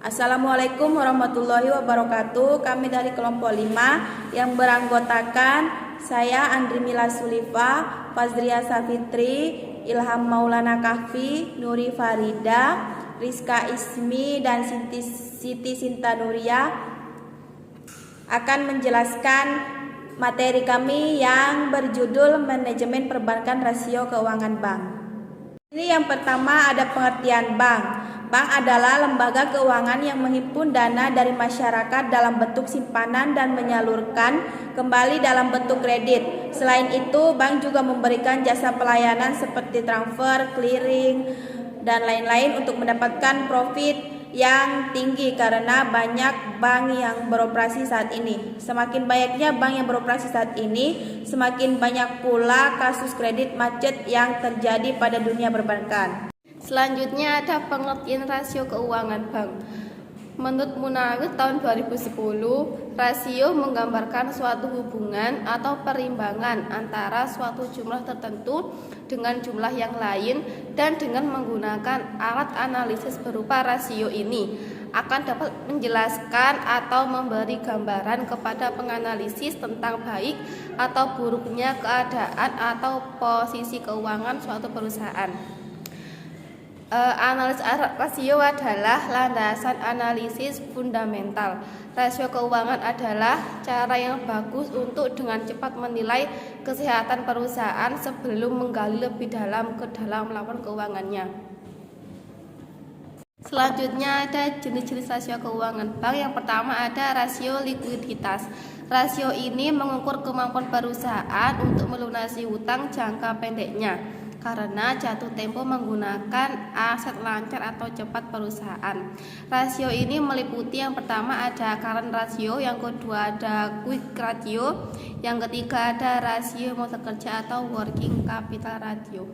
Assalamualaikum warahmatullahi wabarakatuh. Kami dari kelompok 5 yang beranggotakan saya Andri Mila Sulifa, Fazria Safitri, Ilham Maulana Kahfi, Nuri Farida, Rizka Ismi, dan Siti Sinta Nuria akan menjelaskan materi kami yang berjudul Manajemen Perbankan Rasio Keuangan Bank. Ini yang pertama ada pengertian bank. Bank adalah lembaga keuangan yang menghimpun dana dari masyarakat dalam bentuk simpanan dan menyalurkan kembali dalam bentuk kredit. Selain itu, bank juga memberikan jasa pelayanan seperti transfer, clearing, dan lain-lain untuk mendapatkan profit yang tinggi karena banyak bank yang beroperasi saat ini. Semakin banyaknya bank yang beroperasi saat ini, semakin banyak pula kasus kredit macet yang terjadi pada dunia perbankan. Selanjutnya ada pengertian rasio keuangan bank. Menurut Munawir tahun 2010, rasio menggambarkan suatu hubungan atau perimbangan antara suatu jumlah tertentu dengan jumlah yang lain, dan dengan menggunakan alat analisis berupa rasio ini akan dapat menjelaskan atau memberi gambaran kepada penganalisis tentang baik atau buruknya keadaan atau posisi keuangan suatu perusahaan. Analisis rasio adalah landasan analisis fundamental. Rasio keuangan adalah cara yang bagus untuk dengan cepat menilai kesehatan perusahaan sebelum menggali lebih dalam ke dalam laporan keuangannya. Selanjutnya ada jenis-jenis rasio keuangan bank. Yang pertama ada rasio likuiditas. Rasio ini mengukur kemampuan perusahaan untuk melunasi hutang jangka pendeknya karena jatuh tempo menggunakan aset lancar atau cepat perusahaan. Rasio ini meliputi yang pertama ada current ratio, yang kedua ada quick ratio, yang ketiga ada rasio masa kerja atau working capital ratio.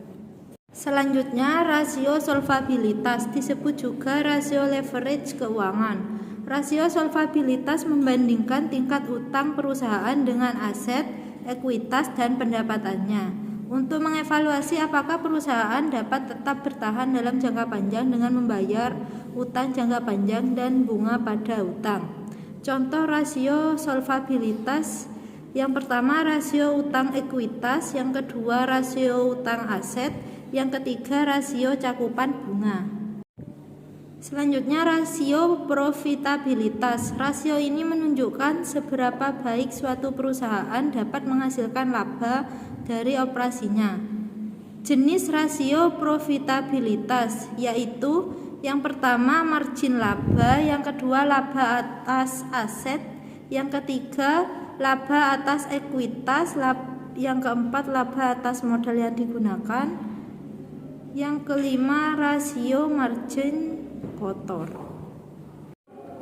Selanjutnya rasio solvabilitas, disebut juga rasio leverage keuangan. Rasio solvabilitas membandingkan tingkat utang perusahaan dengan aset, ekuitas, dan pendapatannya untuk mengevaluasi apakah perusahaan dapat tetap bertahan dalam jangka panjang dengan membayar utang jangka panjang dan bunga pada utang. Contoh rasio solvabilitas: yang pertama rasio utang ekuitas, yang kedua rasio utang aset, yang ketiga rasio cakupan bunga. Selanjutnya rasio profitabilitas. Rasio ini menunjukkan seberapa baik suatu perusahaan dapat menghasilkan laba dari operasinya. Jenis rasio profitabilitas yaitu yang pertama margin laba, yang kedua laba atas aset, yang ketiga laba atas ekuitas, yang keempat laba atas modal yang digunakan, yang kelima rasio margin kotor.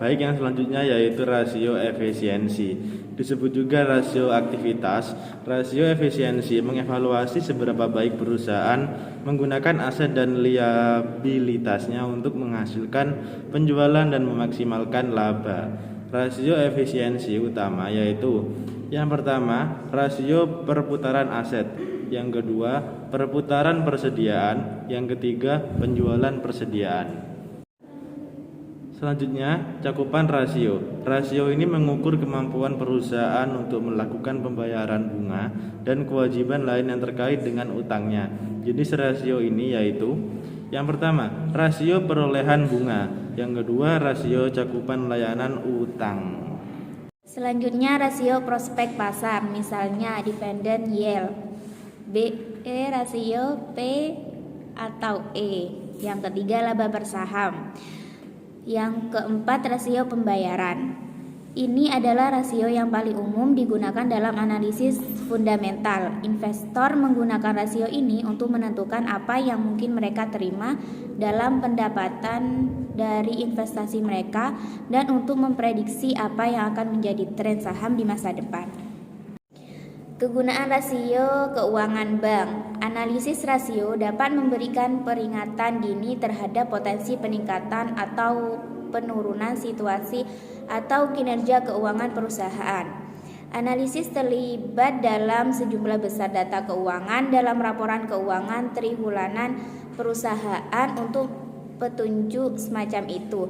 Baik, yang selanjutnya yaitu rasio efisiensi. Disebut juga rasio aktivitas. Rasio efisiensi mengevaluasi seberapa baik perusahaan menggunakan aset dan liabilitasnya untuk menghasilkan penjualan dan memaksimalkan laba. Rasio efisiensi utama yaitu yang pertama rasio perputaran aset, yang kedua perputaran persediaan, yang ketiga penjualan persediaan. Selanjutnya, cakupan rasio. Rasio ini mengukur kemampuan perusahaan untuk melakukan pembayaran bunga dan kewajiban lain yang terkait dengan utangnya. Jenis rasio ini yaitu yang pertama, rasio perolehan bunga, yang kedua rasio cakupan layanan utang. Selanjutnya rasio prospek pasar, misalnya dividend yield. B rasio P atau E. Yang ketiga laba bersaham. Yang keempat rasio pembayaran. Ini adalah rasio yang paling umum digunakan dalam analisis fundamental. Investor menggunakan rasio ini untuk menentukan apa yang mungkin mereka terima dalam pendapatan dari investasi mereka dan untuk memprediksi apa yang akan menjadi tren saham di masa depan. Kegunaan rasio keuangan bank. Analisis rasio dapat memberikan peringatan dini terhadap potensi peningkatan atau penurunan situasi atau kinerja keuangan perusahaan. Analisis terlibat dalam sejumlah besar data keuangan dalam laporan keuangan triwulan perusahaan untuk petunjuk semacam itu.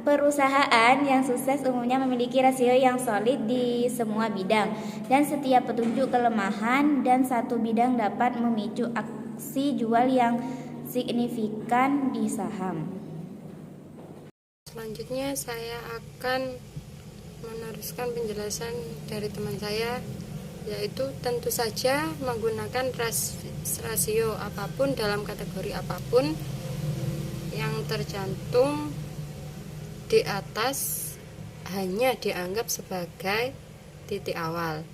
Perusahaan yang sukses umumnya memiliki rasio yang solid di semua bidang, dan setiap petunjuk kelemahan dan satu bidang dapat memicu aksi jual yang signifikan di saham. Selanjutnya saya akan meneruskan penjelasan dari teman saya, yaitu tentu saja menggunakan rasio apapun dalam kategori apapun yang tercantum di atas hanya dianggap sebagai titik awal.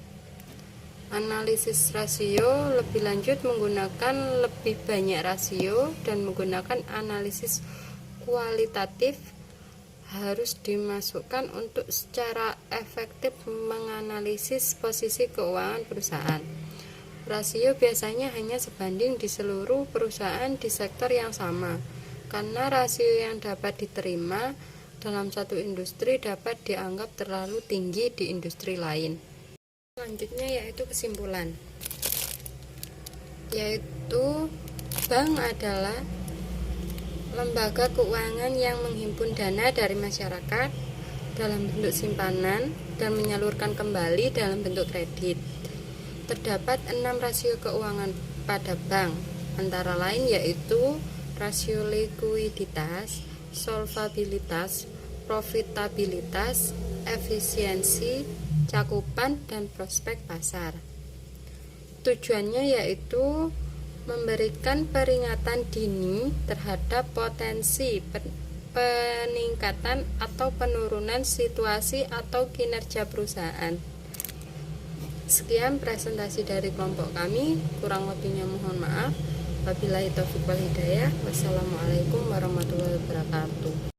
Analisis rasio lebih lanjut menggunakan lebih banyak rasio dan menggunakan analisis kualitatif harus dimasukkan untuk secara efektif menganalisis posisi keuangan perusahaan. Rasio biasanya hanya sebanding di seluruh perusahaan di sektor yang sama, karena rasio yang dapat diterima dalam satu industri dapat dianggap terlalu tinggi di industri lain. Selanjutnya yaitu kesimpulan, yaitu bank adalah lembaga keuangan yang menghimpun dana dari masyarakat dalam bentuk simpanan dan menyalurkan kembali dalam bentuk kredit. Terdapat 6 rasio keuangan pada bank, antara lain yaitu rasio likuiditas, solvabilitas, profitabilitas, efisiensi, cakupan, dan prospek pasar. Tujuannya yaitu memberikan peringatan dini terhadap potensi peningkatan atau penurunan situasi atau kinerja perusahaan. Sekian presentasi dari kelompok kami, kurang lebihnya mohon maaf. Wabillahi taufiq wal hidayah. Wassalamualaikum warahmatullahi wabarakatuh.